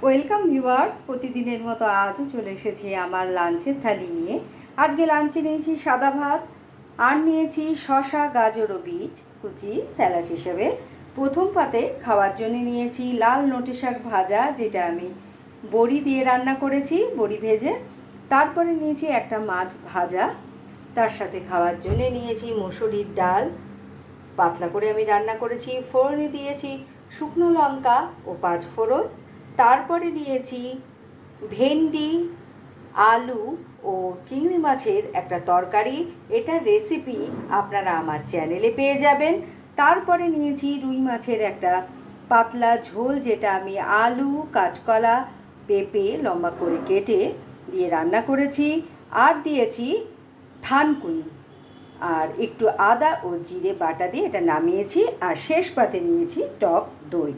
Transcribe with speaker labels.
Speaker 1: Welcome viewers, প্রতিদিনের মতো আজও চলে এসেছি আমার লাঞ্চের থালি নিয়ে। আজকে লাঞ্চে নিয়েছি সাদা ভাত আর নিয়েছি শসা, গাজর ও বিট কুচি স্যালাড হিসেবে। প্রথম পাতে খাওয়ার জন্য নিয়েছি লাল নোটে শাক ভাজা, যেটা আমি বড়ি দিয়ে রান্না করেছি, বড়ি ভেজে। তারপরে নিয়েছি একটা মাছ ভাজা। তার সাথে খাওয়ার জন্য নিয়েছি মসুরির ডাল, পাতলা করে আমি রান্না করেছি। ফোড়নে দিয়েছি শুকনো লঙ্কা ও পাঁচ ফোড়ন। তারপরে নিয়েছি ভেন্ডি, আলু ও চিংড়ি মাছের একটা তরকারি। এটার রেসিপি আপনারা আমার চ্যানেলে পেয়ে যাবেন। তারপরে নিয়েছি রুই মাছের একটা পাতলা ঝোল, যেটা আমি আলু, কাঁচকলা, পেঁপে লম্বা করে কেটে দিয়ে রান্না করেছি। আর দিয়েছি থানকুনি আর একটু আদা ও জিরে বাটা দিয়ে এটা নামিয়েছি। আর শেষ পাতে নিয়েছি টক দই।